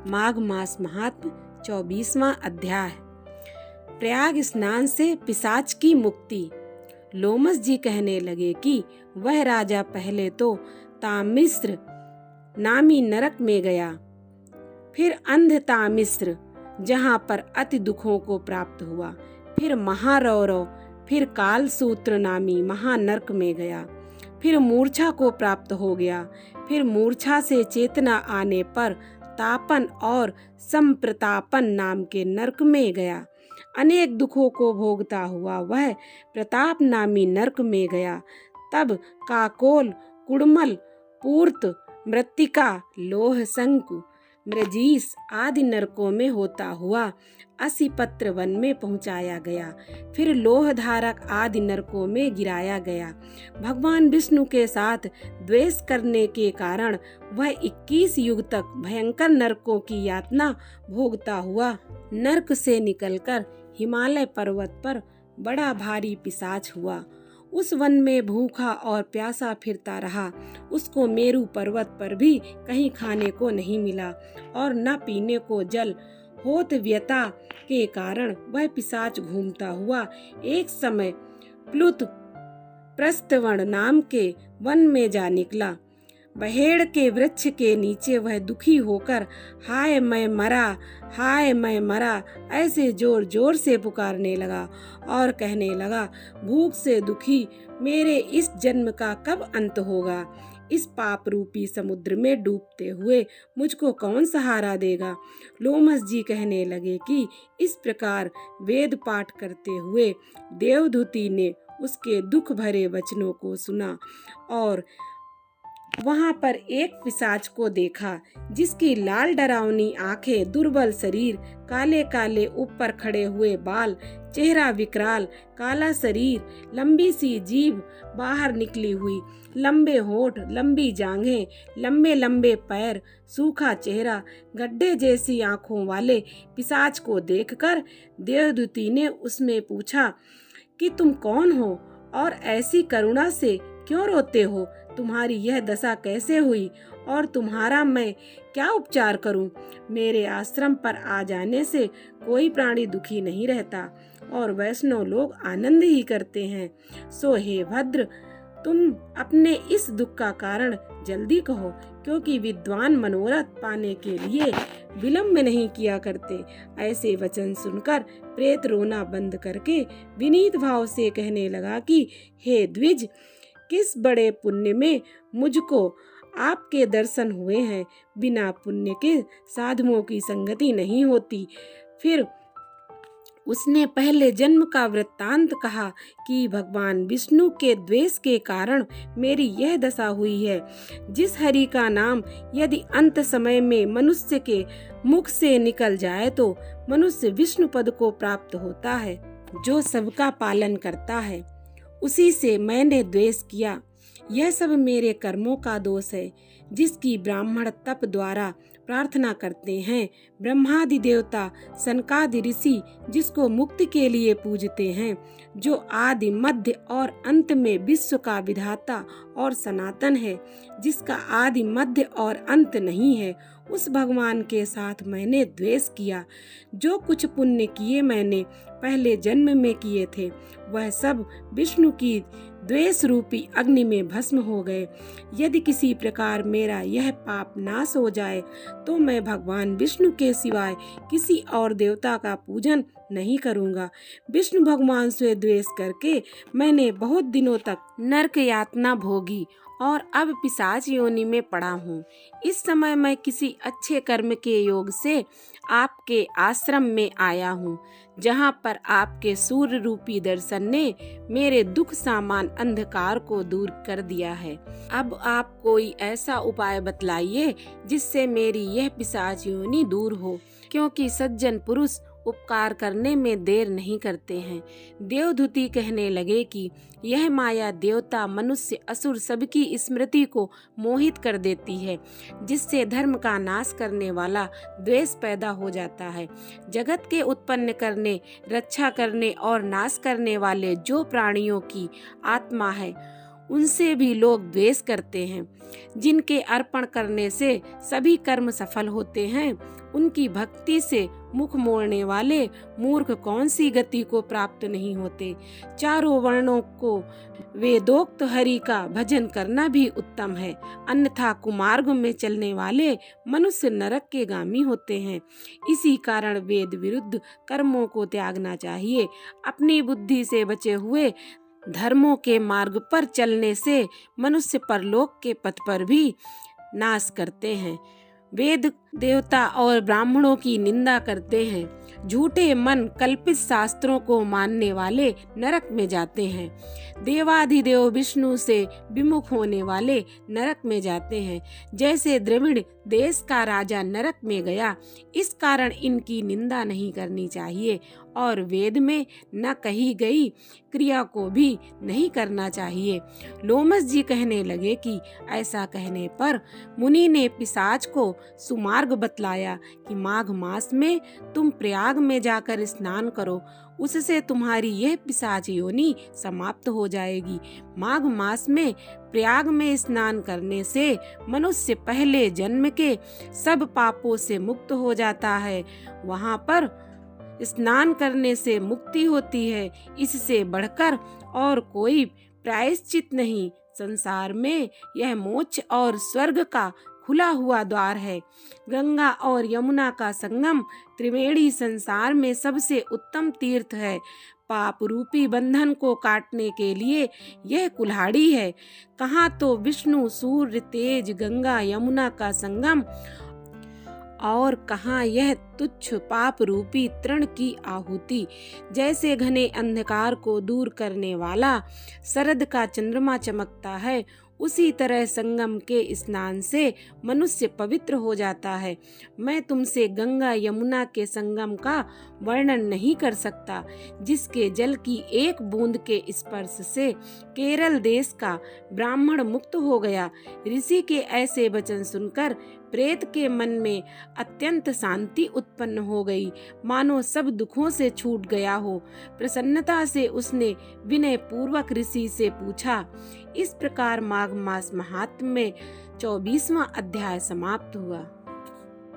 माघ मास महात्म 24वां अध्याय। प्रयाग स्नान से पिशाच की मुक्ति। लोमस जी कहने लगे कि वह राजा पहले तो तामिस्र नामी नरक में गया, फिर अंध तामिस्र जहाँ पर अति दुखों को प्राप्त हुआ, फिर महारौरव, फिर कालसूत्र नामी महानरक में गया, फिर मूर्छा को प्राप्त हो गया, फिर मूर्छा से चेतना आने पर तापन और संप्रतापन नाम के नरक में गया। अनेक दुखों को भोगता हुआ वह प्रताप नामी नरक में गया। तब काकोल, कुड़मल, पूर्त, मृत्तिका, लोह शंकु, मृजीस आदि नरकों में होता हुआ असिपत्र वन में पहुंचाया गया। फिर लोह धारक आदि नरकों में गिराया गया। भगवान विष्णु के साथ द्वेष करने के कारण वह 21 युग तक भयंकर नरकों की यातना भोगता हुआ नरक से निकलकर हिमालय पर्वत पर बड़ा भारी पिशाच हुआ। उस वन में भूखा और प्यासा फिरता रहा। उसको मेरु पर्वत पर भी कहीं खाने को नहीं मिला और न पीने को जल। होत व्यता के कारण वह पिशाच घूमता हुआ एक समय प्लुत प्रस्थवन नाम के वन में जा निकला। बहेड़ के वृक्ष के नीचे वह दुखी होकर हाय मैं मरा, हाय मैं मरा ऐसे जोर जोर से पुकारने लगा और कहने लगा, भूख से दुखी मेरे इस जन्म का कब अंत होगा? इस पाप रूपी समुद्र में डूबते हुए मुझको कौन सहारा देगा? लोमस जी कहने लगे कि इस प्रकार वेद पाठ करते हुए देवदूती ने उसके दुख भरे वचनों को सुना और वहां पर एक पिशाच को देखा जिसकी लाल डरावनी आंखें, दुर्बल शरीर, काले काले ऊपर खड़े हुए बाल, चेहरा विकराल, काला शरीर, लंबी सी जीभ बाहर निकली हुई, लंबे होठ, लंबी जांघें, लंबे लंबे पैर, सूखा चेहरा, गड्ढे जैसी आंखों वाले पिशाच को देखकर देवदूती ने उसमें पूछा कि तुम कौन हो और ऐसी करुणा से क्यों रोते हो? तुम्हारी यह दशा कैसे हुई और तुम्हारा मैं क्या उपचार करूं? मेरे आश्रम पर आ जाने से कोई प्राणी दुखी नहीं रहता और वैष्णव लोग आनंद ही करते हैं। सो हे भद्र, तुम अपने इस दुख का कारण जल्दी कहो, क्योंकि विद्वान मनोरथ पाने के लिए विलंब नहीं किया करते। ऐसे वचन सुनकर प्रेत रोना बंद करके विनीत भाव से कहने लगा कि हे द्विज, किस बड़े पुण्य में मुझको आपके दर्शन हुए हैं। बिना पुण्य के साधुओं की संगति नहीं होती। फिर उसने पहले जन्म का वृत्तांत कहा कि भगवान विष्णु के द्वेष के कारण मेरी यह दशा हुई है। जिस हरि का नाम यदि अंत समय में मनुष्य के मुख से निकल जाए तो मनुष्य विष्णु पद को प्राप्त होता है, जो सबका पालन करता है। उसी से मैंने द्वेष किया। यह सब मेरे कर्मों का दोष है, जिसकी ब्राह्मण तप द्वारा प्रार्थना करते हैं। ब्रह्मादि देवता, सनकादि ऋषि जिसको मुक्ति के लिए पूजते हैं, जो आदि मध्य और अंत में विश्व का विधाता और सनातन है, जिसका आदि मध्य और अंत नहीं है, उस भगवान के साथ मैंने द्वेष किया। जो कुछ पुण्य किए मैंने पहले जन्म में किए थे, वह सब विष्णु की द्वेष रूपी अग्नि में भस्म हो गए। यदि किसी प्रकार मेरा यह पाप नाश हो जाए तो मैं भगवान विष्णु के सिवाय किसी और देवता का पूजन नहीं करूंगा। विष्णु भगवान से द्वेष करके मैंने बहुत दिनों तक नरक यातना भोगी और अब पिशाच योनि में पड़ा हूँ। इस समय मैं किसी अच्छे कर्म के योग से आपके आश्रम में आया हूँ, जहाँ पर आपके सूर्य रूपी दर्शन ने मेरे दुख सामान अंधकार को दूर कर दिया है। अब आप कोई ऐसा उपाय बतलाइए जिससे मेरी यह पिशाच योनि दूर हो, क्योंकि सज्जन पुरुष उपकार करने में देर नहीं करते हैं। देवदूती कहने लगे कि यह माया देवता, मनुष्य, असुर सबकी स्मृति को मोहित कर देती है, जिससे धर्म का नाश करने वाला द्वेष पैदा हो जाता है। जगत के उत्पन्न करने, रक्षा करने और नाश करने वाले जो प्राणियों की आत्मा है, उनसे भी लोग द्वेष करते हैं। जिनके अर्पण करने से सभी कर्म सफल होते हैं, उनकी भक्ति से मुख मोड़ने वाले मूर्ख कौन सी गति को प्राप्त नहीं होते। चारों वर्णों को वेदोक्त हरि का भजन करना भी उत्तम है, अन्यथा कुमार्ग में चलने वाले मनुष्य नरक के गामी होते हैं। इसी कारण वेद विरुद्ध कर्मों को त्यागना चाहिए। अपनी बुद्धि से बचे हुए धर्मों के मार्ग पर चलने से मनुष्य परलोक के पथ पर भी नाश करते हैं। वेद देवता और ब्राह्मणों की निंदा करते हैं। झूठे मन कल्पित शास्त्रों को मानने वाले नरक में जाते हैं। देवाधिदेव विष्णु से विमुख होने वाले नरक में जाते हैं। जैसे द्रविड़ देश का राजा नरक में गया, इस कारण इनकी निंदा नहीं करनी चाहिए और वेद में न कही गई क्रिया को भी नहीं करना चाहिए। लोमस जी कहने लगे कि ऐसा कहने पर मुनि ने पिशाच को सुमार्ग बतलाया कि माघ मास में तुम प्रयाग में जाकर स्नान करो, उससे तुम्हारी यह पिशाच योनि समाप्त हो जाएगी। माघ मास में प्रयाग में स्नान करने से मनुष्य पहले जन्म के सब पापों से मुक्त हो जाता है। वहाँ पर स्नान करने से मुक्ति होती है। इससे बढ़कर और कोई प्रायश्चित नहीं। संसार में यह मोक्ष और स्वर्ग का खुला हुआ द्वार है। गंगा और यमुना का संगम त्रिवेणी संसार में सबसे उत्तम तीर्थ है। पाप रूपी बंधन को काटने के लिए यह कुल्हाड़ी है। कहाँ तो विष्णु सूर्य तेज गंगा यमुना का संगम और कहाँ यह तुच्छ पाप रूपी तृण की आहुति। जैसे घने अंधकार को दूर करने वाला शरद का चंद्रमा चमकता है, उसी तरह संगम के स्नान से मनुष्य पवित्र हो जाता है। मैं तुमसे गंगा यमुना के संगम का वर्णन नहीं कर सकता, जिसके जल की एक बूंद के स्पर्श से केरल देश का ब्राह्मण मुक्त हो गया। ऋषि के ऐसे वचन सुनकर प्रेत के मन में अत्यंत शांति उत्पन्न हो गई, मानो सब दुखों से छूट गया हो। प्रसन्नता से उसने विनय पूर्वक ऋषि से पूछा। इस प्रकार माघ मास महात्म्य में 24वां अध्याय समाप्त हुआ।